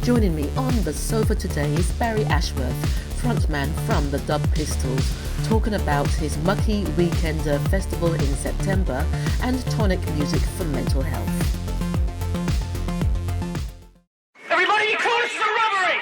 Joining me on the sofa today is Barry Ashworth, frontman from the Dub Pistols, talking about his Mucky Weekend festival in September and tonic music for mental health. Everybody, close the robbery!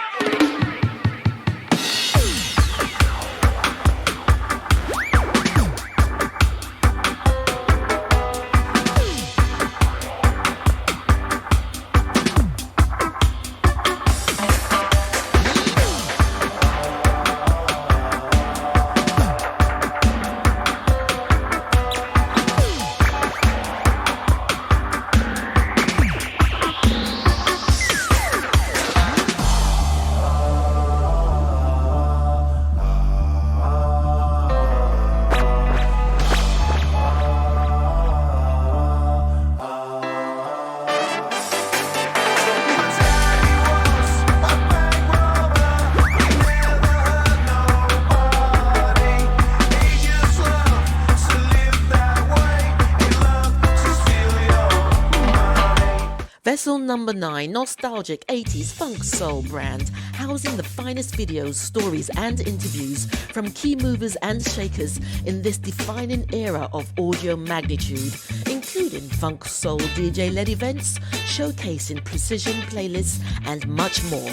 Vessel number 9, nostalgic 80s funk soul brand, housing the finest videos, stories and interviews from key movers and shakers in this defining era of audio magnitude, including funk soul DJ-led events, showcasing precision playlists and much more.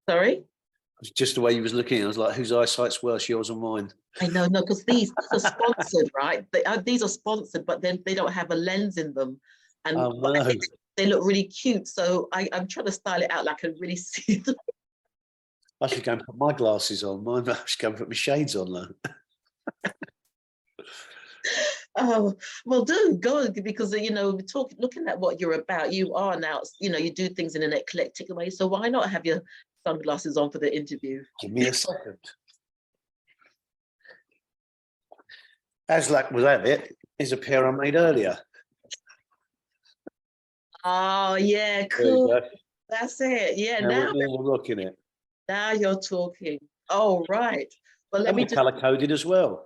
Sorry? It's just the way you was looking. I was like, whose eyesight's worse, yours or mine? I know, no, because these are sponsored, right? These are sponsored, but then they don't have a lens in them. And no. They look really cute. So I'm trying to style it out like I can really see them. I should go and put my glasses on. I should go and put my shades on now. Oh, well, go because, you know, looking at what you're about, you are now, you know, you do things in an eclectic way. So why not have your sunglasses on for the interview? Give me a second. As luck would have it, is a pair I made earlier. Oh, yeah, cool. That's it. Yeah, now we're looking at. Now you're talking. Oh, right. Well, let me just color coded as well.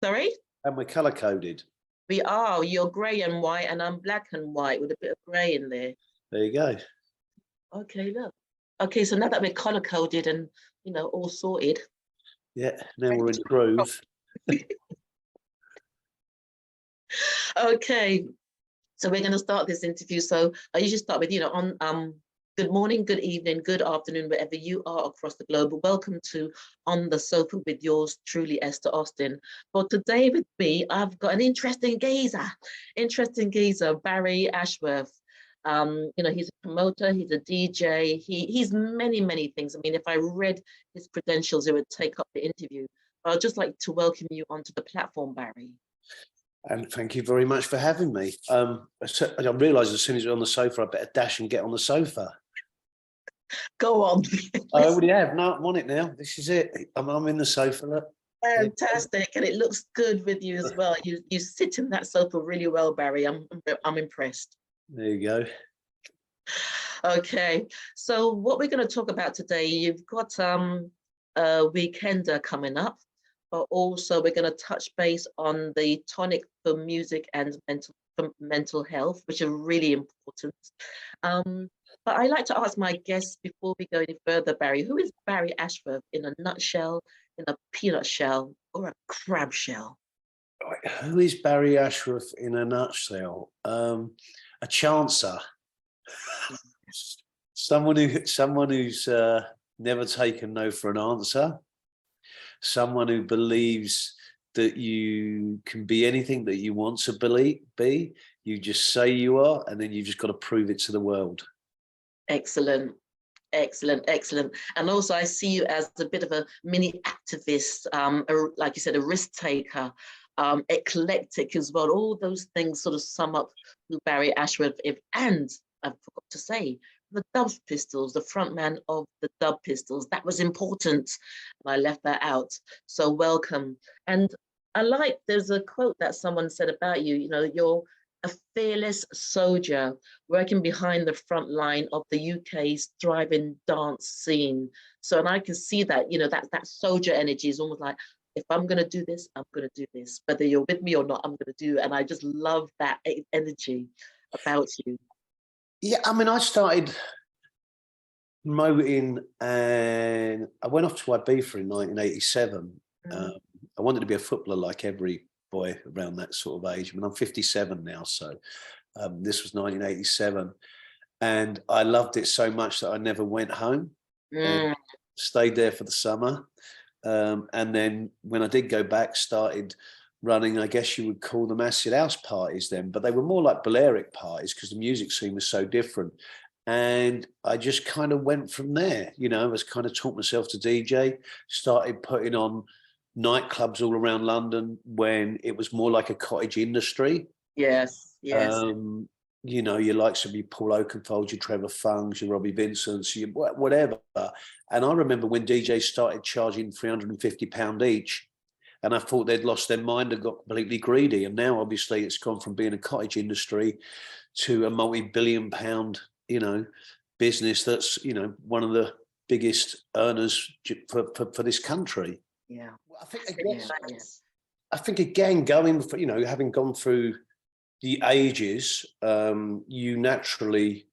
Sorry? And we're color coded. We are. You're grey and white, and I'm black and white with a bit of grey in there. There you go. Okay, look. Okay, so now that we're color coded and, you know, all sorted. Yeah, now we're in the groove. Okay, so we're going to start this interview. So I usually start with, you know, on good morning, good evening, good afternoon, wherever you are across the globe. Welcome to On the Sofa with yours truly, Esther Austin. For today with me, I've got an interesting geezer, Barry Ashworth. You know, he's a promoter, he's a DJ, he's many things. I mean, if I read his credentials, it would take up the interview. But I'd just like to welcome you onto the platform, Barry. And thank you very much for having me. I realised as soon as we're on the sofa, I better dash and get on the sofa. Go on. I already have. No, I'm on it now. This is it. I'm in the sofa. Look. Fantastic, and it looks good with you as well. You sit in that sofa really well, Barry. I'm impressed. There you go. Okay, so what we're going to talk about today, you've got a weekender coming up, but also we're going to touch base on the tonic for music and mental health, which are really important. But I like to ask my guests before we go any further, Barry, who is Barry Ashworth in a nutshell, in a peanut shell, or a crab shell? Right. Who is Barry Ashworth in a nutshell? A chancer. Someone who's never taken no for an answer. Someone who believes that you can be anything that you want to be. You just say you are, and then you've just got to prove it to the world. Excellent. And also I see you as a bit of a mini activist, like you said, a risk taker, eclectic as well. All those things sort of sum up who Barry Ashworth is. And I forgot to say, the Dub Pistols, the frontman of the Dub Pistols. That was important, and I left that out. So welcome. And I like, there's a quote that someone said about you, you know, a fearless soldier working behind the front line of the UK's thriving dance scene. So, and I can see that, you know, that soldier energy is almost like, if I'm going to do this, I'm going to do this. Whether you're with me or not, I'm going to do it. And I just love that energy about you. Yeah, I mean, I started promoting and I went off to Ibiza in 1987. I wanted to be a footballer like every boy around that sort of age. I mean, I'm 57 now, so this was 1987. And I loved it so much that I never went home. And stayed there for the summer. And then when I did go back, started running, I guess you would call them acid house parties then, but they were more like Balearic parties because the music scene was so different. And I just kind of went from there, you know, I was kind of taught myself to DJ, started putting on nightclubs all around London when it was more like a cottage industry. Yes. You know, your likes of your Paul Oakenfold, your Trevor Fungs, your Robbie Vincents, your whatever. And I remember when DJs started charging £350 each, and I thought they'd lost their mind and got completely greedy. And now, obviously, it's gone from being a cottage industry to a multi-billion-pound, you know, business that's, you know, one of the biggest earners for this country. Yeah. I think again, I think again, going for, you know, having gone through the ages, you naturally,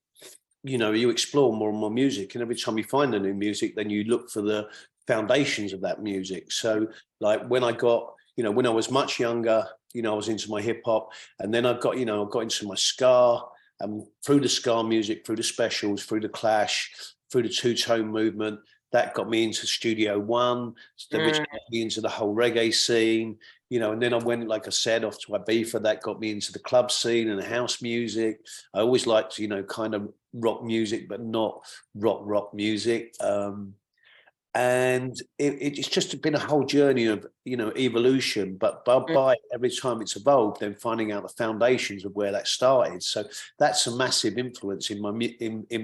you know, you explore more and more music, and every time you find a new music, then you look for the foundations of that music. So like when I got, you know, when I was much younger, you know, I was into my hip hop, and then I got into my ska, and through the ska music, through the Specials, through the Clash, through the two-tone movement, that got me into Studio One, which got me into the whole reggae scene, you know, and then I went, like I said, off to Ibiza. That got me into the club scene and the house music. I always liked, you know, kind of rock music, but not rock music. And it's just been a whole journey of, you know, evolution, but by every time it's evolved, then finding out the foundations of where that started. So that's a massive influence in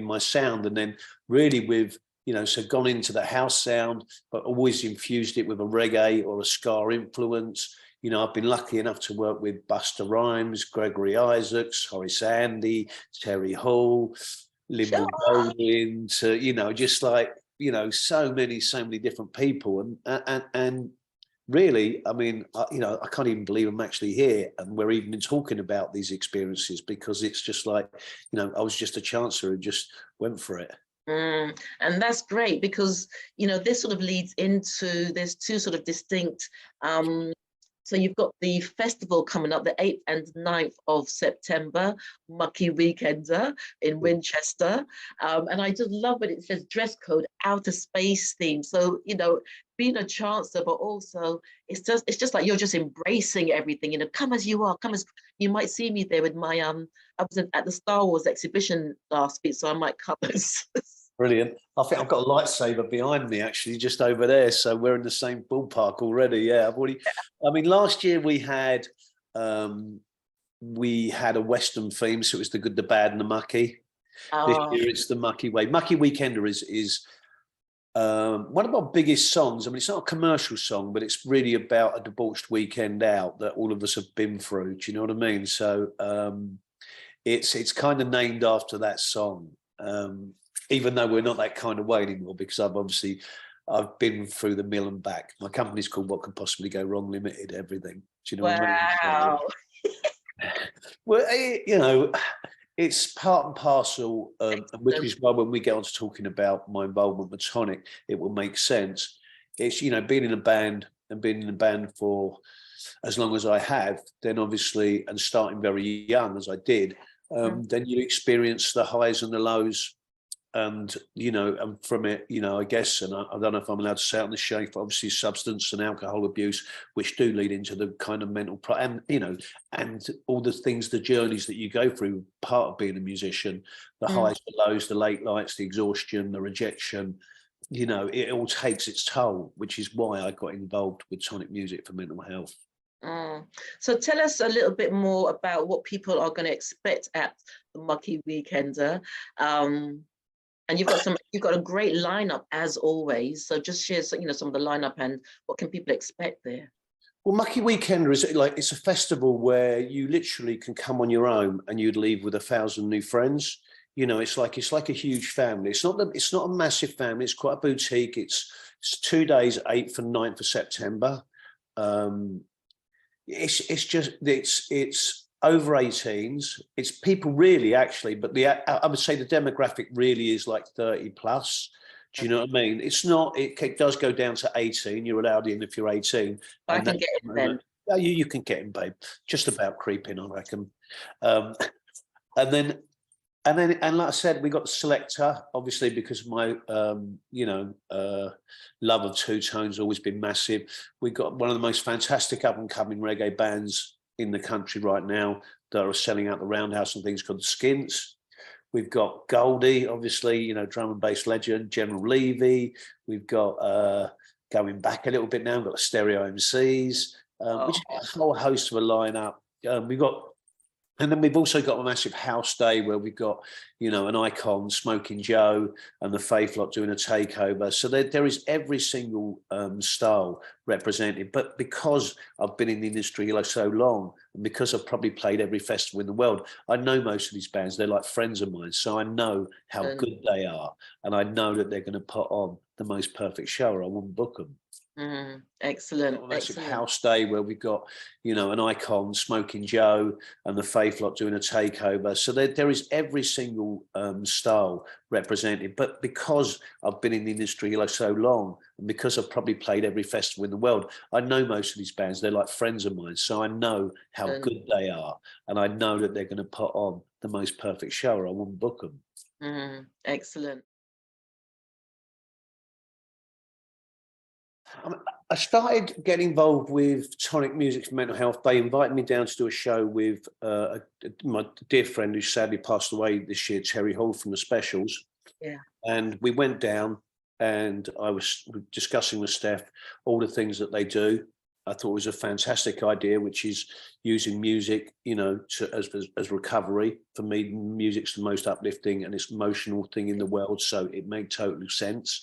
my sound. And then really with, you know, so gone into the house sound, but always infused it with a reggae or a ska influence. You know, I've been lucky enough to work with Busta Rhymes, Gregory Isaacs, Horace Andy, Terry Hall, Lyndon Goldwyn, to, you know, just like, you know, so many different people. And really, I mean, you know, I can't even believe I'm actually here and we're even talking about these experiences, because it's just like, you know, I was just a chancer who just went for it. And that's great, because, you know, this sort of leads into, there's two sort of distinct, so you've got the festival coming up, the 8th and 9th of September, Mucky Weekend in Winchester. And I just love it. It says dress code, outer space theme. So, you know, being a chancer, but also it's just like you're just embracing everything, you know, come as you are, come as, you might see me there with my, I was at the Star Wars exhibition last week, so I might come as Brilliant. I think I've got a lightsaber behind me, actually, just over there. So we're in the same ballpark already. Yeah, I mean, last year we had a Western theme, so it was the good, the bad, and the mucky. This year it's the Mucky Way. Mucky Weekender is one of our biggest songs. I mean, it's not a commercial song, but it's really about a debauched weekend out that all of us have been through. Do you know what I mean? So it's kind of named after that song. Even though we're not that kind of way anymore, because I've been through the mill and back. My company's called What Could Possibly Go Wrong Limited, everything. Do you know what I mean? Well, you know, it's part and parcel, which is why when we get on to talking about my involvement with Tonic, it will make sense. It's, you know, being in a band and being in a band for as long as I have, then obviously, and starting very young as I did, then you experience the highs and the lows. And, you know, and from it, you know, I guess, and I don't know if I'm allowed to say it on the show, but obviously substance and alcohol abuse, which do lead into the kind of mental, and, you know, and all the things, the journeys that you go through, part of being a musician, the highs, the lows, the late nights, the exhaustion, the rejection, you know, it all takes its toll, which is why I got involved with Tonic Music for mental health. So tell us a little bit more about what people are going to expect at the Mucky Weekender. And you've got a great lineup as always. So just share, you know, some of the lineup and what can people expect there. Well, Mucky Weekend is like, it's a festival where you literally can come on your own and you'd leave with 1,000 new friends. You know, it's like a huge family. It's not a massive family. It's quite a boutique. It's 2 days, 8th and 9th of September. It's over 18s. It's people really actually, but I would say the demographic really is like 30 plus. Do you know what I mean? It's not. It does go down to 18. You're allowed in if you're 18. I can get in then. Yeah, you can get in, babe. Just about creeping, I reckon. And then like I said, we got the selector, obviously, because of my love of two tones always been massive. We got one of the most fantastic up and coming reggae bands in the country right now that are selling out the Roundhouse and things, called the Skints. We've got Goldie, obviously, you know, drum and bass legend, General Levy. We've got going back a little bit now, we've got the Stereo MCs, which is a whole host of a lineup. And then we've also got a massive house day where we've got, you know, an icon, Smoking Joe, and the Faith Lot doing a takeover. So there is every single style represented. But because I've been in the industry like so long, and because I've probably played every festival in the world, I know most of these bands. They're like friends of mine. So I know how good they are. And I know that they're going to put on the most perfect show, or I wouldn't book them. Excellent. A massive house day where we've got, you know, an icon, Smoking Joe, and the Faith Lot doing a takeover. So there is every single style represented. But because I've been in the industry like so long, and because I've probably played every festival in the world, I know most of these bands. They're like friends of mine. So I know how good they are, and I know that they're going to put on the most perfect show, or I wouldn't book them. Excellent. I started getting involved with Tonic Music for Mental Health. They invited me down to do a show with my dear friend who sadly passed away this year, Terry Hall from the Specials. Yeah. And we went down and I was discussing with Steph all the things that they do. I thought it was a fantastic idea, which is using music, you know, as recovery. For me, music's the most uplifting and it's emotional thing in the world. So it made total sense.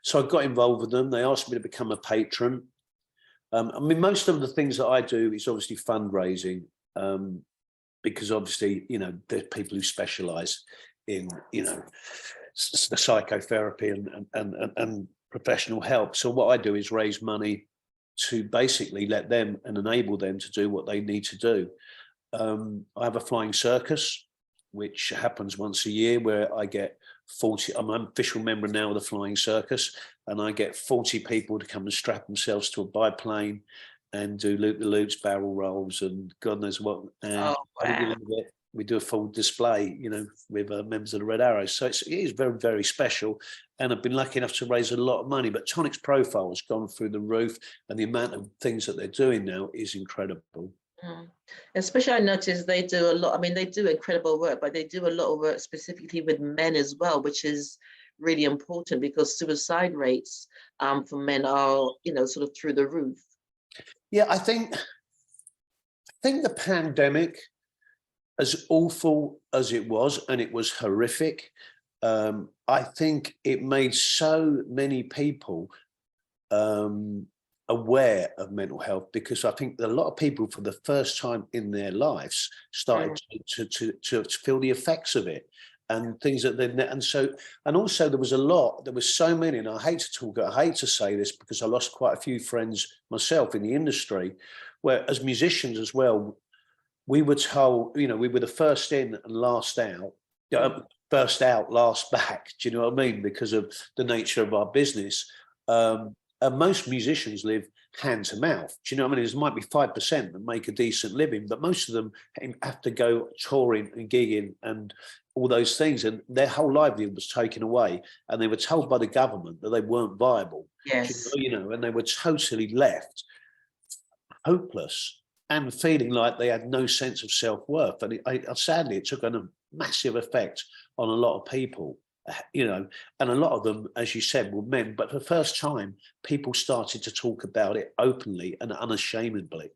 So I got involved with them. They asked me to become a patron. I mean, most of the things that I do is obviously fundraising, because obviously, you know, there's people who specialise in, you know, the psychotherapy and professional help. So what I do is raise money to basically let them and enable them to do what they need to do. I have a flying circus, which happens once a year, where I get 40, I'm an official member now of the Flying Circus, and I get 40 people to come and strap themselves to a biplane and do loop-the-loops, barrel rolls, and God knows what. And we do a full display, you know, with members of the Red Arrows. So it is very, very special. And I've been lucky enough to raise a lot of money, but Tonic's profile has gone through the roof, and the amount of things that they're doing now is incredible. Especially I noticed they do a lot. I mean, they do incredible work, but they do a lot of work specifically with men as well, which is really important because suicide rates for men are, you know, sort of through the roof. Yeah, I think the pandemic, as awful as it was, and it was horrific, I think it made so many people aware of mental health, because I think that a lot of people for the first time in their lives started to feel the effects of it and things that they've, and also there was so many, and I hate to say this because I lost quite a few friends myself in the industry, where as musicians as well, we were told, you know, we were the first in and last out, first out, last back. Do you know what I mean? Because of the nature of our business. Most musicians live hand to mouth. Do you know what I mean? There might be 5% that make a decent living, but most of them have to go touring and gigging and all those things, and their whole livelihood was taken away, and they were told by the government that they weren't viable. Yes. You know, and they were totally left hopeless and feeling like they had no sense of self-worth. And sadly, it took a massive effect on a lot of people. You know, and a lot of them, as you said, were men. But for the first time, people started to talk about it openly and unashamedly.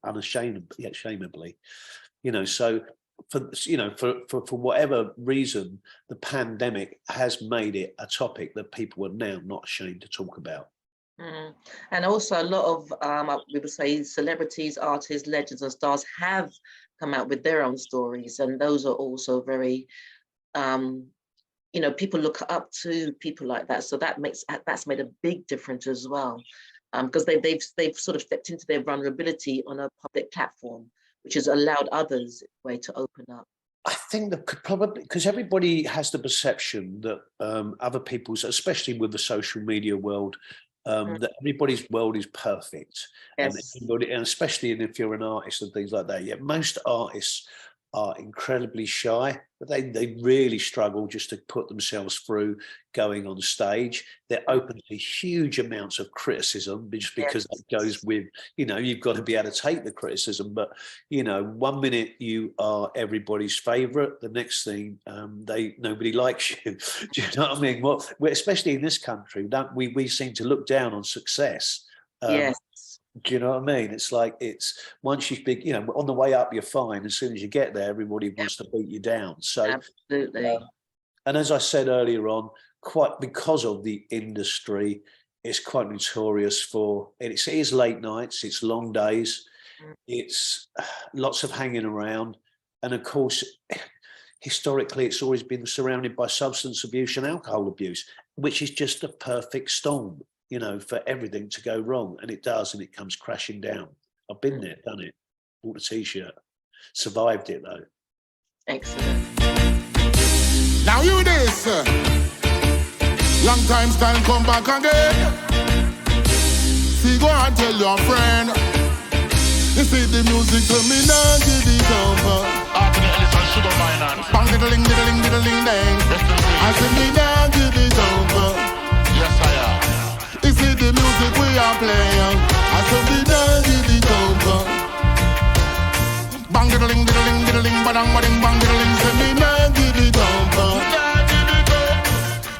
You know, so for whatever reason, the pandemic has made it a topic that people are now not ashamed to talk about. Mm. And also a lot of, we would say, celebrities, artists, legends and stars have come out with their own stories. And those are also very, you know, people look up to people like that. So that's made a big difference as well. Because they've sort of stepped into their vulnerability on a public platform, which has allowed others way to open up. I think that could probably, because everybody has the perception that other people's, especially with the social media world, that everybody's world is perfect. Yes. And especially if you're an artist and things like that. Yeah, most artists are incredibly shy, but they really struggle just to put themselves through going on stage. They're open to huge amounts of criticism just because that goes with, you know, you've got to be able to take the criticism. But, you know, one minute you are everybody's favorite, the next thing nobody likes you. Do you know what I mean? Well, especially in this country, we seem to look down on success. Yes. Do you know what I mean? It's like, it's once you speak, you know, on the way up, you're fine. As soon as you get there, everybody wants to beat you down. So, absolutely. And as I said earlier on, quite because of the industry, it's quite notorious for it is late nights, it's long days, it's lots of hanging around. And of course, historically, it's always been surrounded by substance abuse and alcohol abuse, which is just a perfect storm, you know, for everything to go wrong. And it does, and it comes crashing down. I've been there, done it, bought a t-shirt, survived it though. Excellent. Now you this, long time stand come back again. See, go and tell your friend. You see the music to me now, give it over. Bang diddling, diddling, diddling, dang. I say me now, give it over. Yes, I am. You see the music we are playing. I say me now, give it over. Bang diddling, diddling, diddling, badang, bading, bang diddling, say me now, give it over.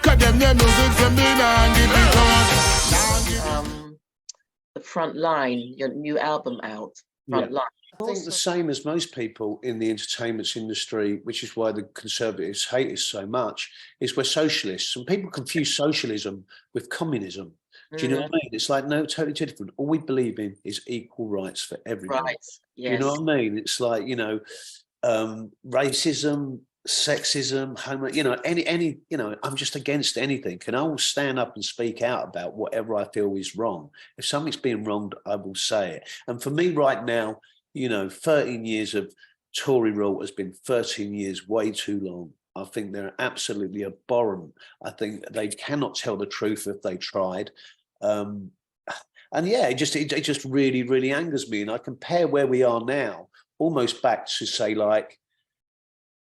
Cause them your music, say me now, give it over. The Frontline, your new album out, Frontline. I think the same as most people in the entertainment industry, which is why the Conservatives hate us so much, is we're socialists. And people confuse socialism with communism. Do you know what I mean? It's like, no, totally different. All we believe in is equal rights for everyone. Right. Yes. Do you know what I mean? It's like, you know, racism, sexism, you know, any, you know, I'm just against anything. And I will stand up and speak out about whatever I feel is wrong. If something's being wronged, I will say it. And for me right now, you know, 13 years of Tory rule has been 13 years way too long. I think they're absolutely abhorrent. I think they cannot tell the truth if they tried. And yeah, it just really, really angers me. And I compare where we are now almost back to, say, like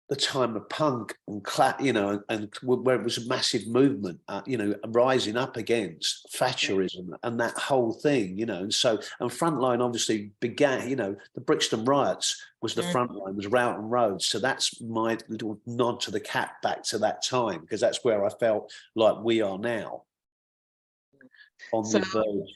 the time of punk and you know, and where it was a massive movement, you know, rising up against Thatcherism and that whole thing, you know. And so, and Frontline obviously began, you know, the Brixton riots was the Frontline, was Roughton Road. So that's my little nod to the cat back to that time, because that's where I felt like we are now. On the verge.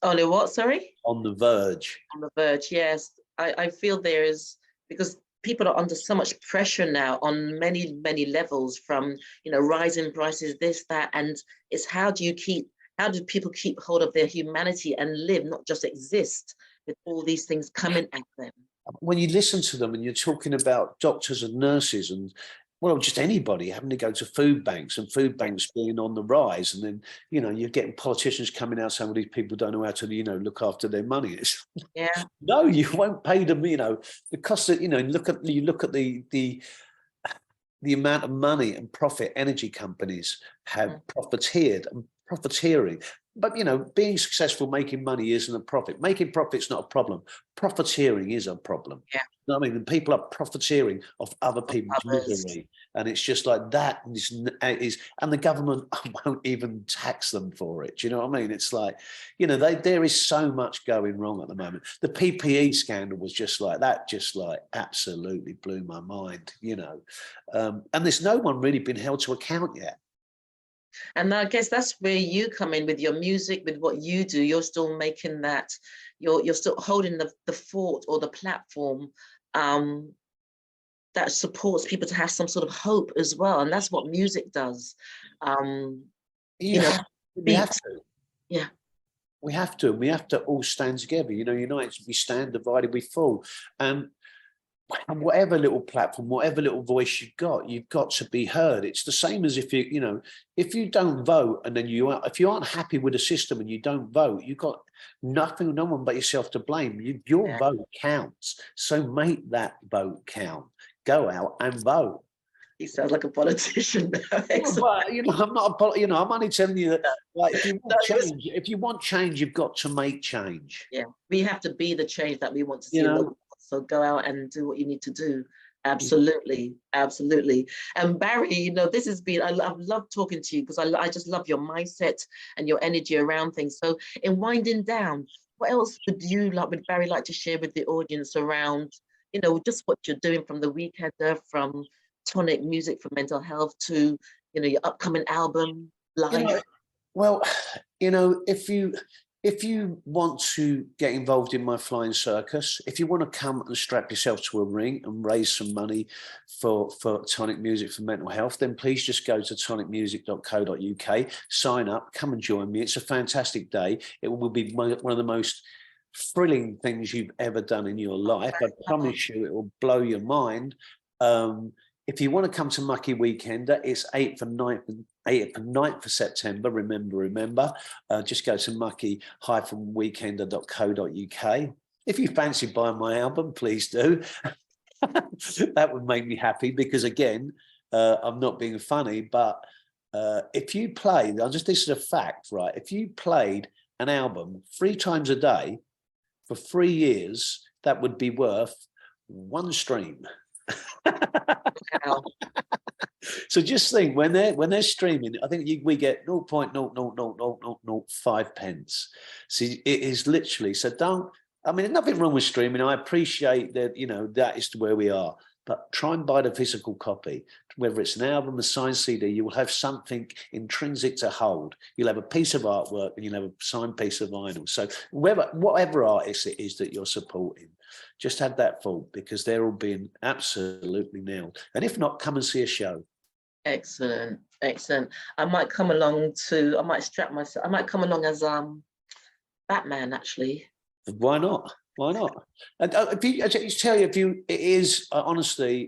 On the what, sorry? On the verge. On the verge, yes. I feel there is, because people are under so much pressure now on many, many levels, from, you know, rising prices, this, that, and it's how do people keep hold of their humanity and live, not just exist with all these things coming at them? When you listen to them and you're talking about doctors and nurses and, well, just anybody having to go to food banks, and food banks being on the rise, and then, you know, you're getting politicians coming out saying, well, these people don't know how to, you know, look after their money. It's, no, you won't pay them, you know, the cost of, you know, you look at the amount of money and profit energy companies have profiteering. But, you know, being successful, making money isn't a profit. Making profit's not a problem. Profiteering is a problem. Yeah. You know what I mean? And people are profiteering off other people's misery. And it's just like that is, and the government won't even tax them for it. Do you know what I mean? It's like, you know, there is so much going wrong at the moment. The PPE scandal was just like that, just like absolutely blew my mind, you know. And there's no one really been held to account yet. And I guess that's where you come in with your music, with what you do. You're still making that, you're still holding the fort or the platform that supports people to have some sort of hope as well. And that's what music does. You know, we have to. Yeah. We have to. We have to all stand together. You know, united we stand, divided we fall. And whatever little platform, whatever little voice you've got to be heard. It's the same as if if you don't vote and then if you aren't happy with the system and you don't vote, you've got no one but yourself to blame. Your vote counts. So make that vote count. Go out and vote. He sounds like a politician now. But, I'm not I'm only telling you that, like, if you want change, you've got to make change. Yeah, we have to be the change that we want to see. So go out and do what you need to do. Absolutely, absolutely. And Barry, this has been, I've loved talking to you because I just love your mindset and your energy around things. So in winding down, what else would Barry like to share with the audience around, just what you're doing from the Weekender, from tonic music for mental health to, your upcoming album, live? If you want to get involved in my flying circus, if you want to come and strap yourself to a ring and raise some money for tonic music for mental health, then please just go to tonicmusic.co.uk, sign up, come and join me. It's a fantastic day. It will be one of the most thrilling things you've ever done in your life. I promise you, it will blow your mind. If you want to come to Mucky Weekend, it's 8th and 9th of September. Remember, just go to mucky-weekender.co.uk. If you fancy buying my album, please do. That would make me happy because, again, I'm not being funny, but if you played, this is a fact, right? If you played an album 3 times a day for 3 years, that would be worth 1 stream. So just think, when they're streaming, I think we get 0.00005 pence. See, it is literally, so there's nothing wrong with streaming. I appreciate that, that is where we are, but try and buy the physical copy. Whether it's an album, a signed CD, you will have something intrinsic to hold. You'll have a piece of artwork and you'll have a signed piece of vinyl. So whatever artist it is that you're supporting, just have that thought, because they're all being absolutely nailed. And if not, come and see a show. Excellent. I might come along as Batman, actually. Why not? And honestly,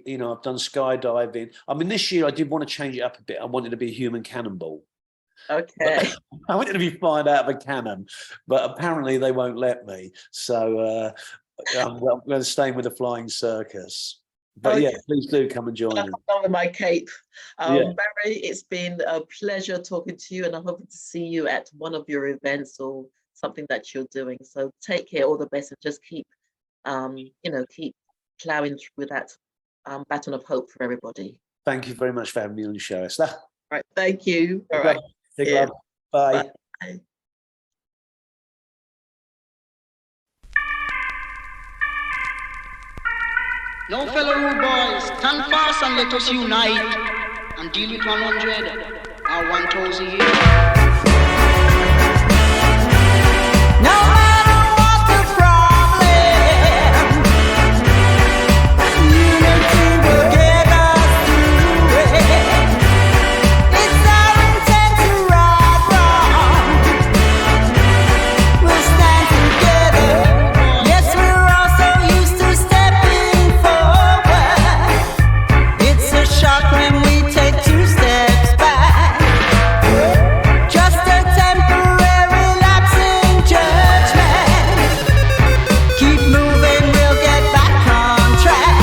I've done skydiving. This year I did want to change it up a bit. I wanted to be a human cannonball. Okay. I wanted to be fired out of a cannon, but apparently they won't let me. So I'm going to stay with the flying circus. But yeah, please do come and join me. I'll come down with my cape. Barry, it's been a pleasure talking to you, and I hope to see you at one of your events or something that you're doing. So take care, all the best, and just keep plowing through that baton of hope for everybody. Thank you very much for having me on the show, Esther. All right, thank you. All right. Big love. Bye. Bye. Now, fellow rude boys, stand fast and let us unite and deal with 100 or 1,000 years. No matter what the problem, unity will get us through it. It's our intent to right wrong. We'll stand together. Yes, we're all so used to stepping forward. It's a shock when we take 2 steps back. Just a temporary lapse in judgment. Keep moving, we'll get back on track.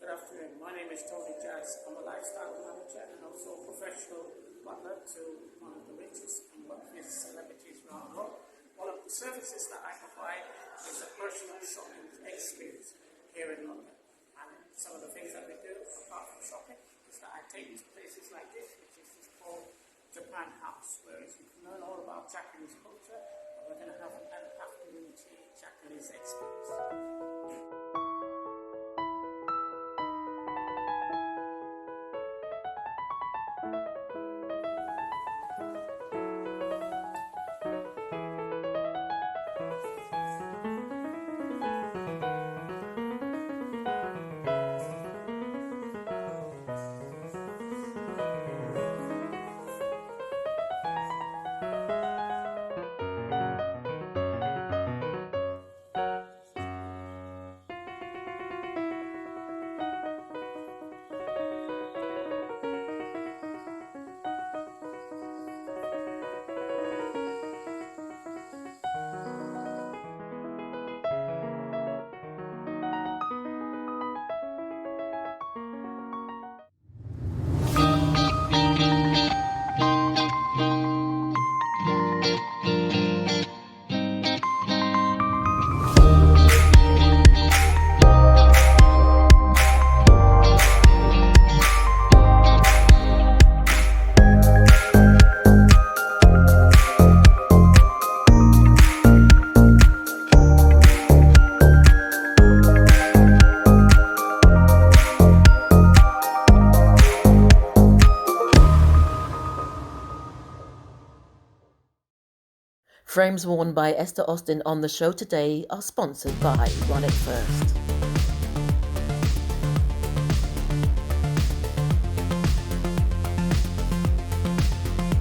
Good afternoon. My name is Tony Jazz. I'm a lifestyle manager and also a professional butler to one of the richest and wealthiest celebrities around the world. One of the services that I provide is a personal shopping experience here in London. And some of the things that we do, apart from shopping, is that I take you to places like this, which is called Japan House, where you can learn all about Japanese culture, and we're going to have an afternoon tea Japanese experience. Frames worn by Esther Austin on the show today are sponsored by Run It First.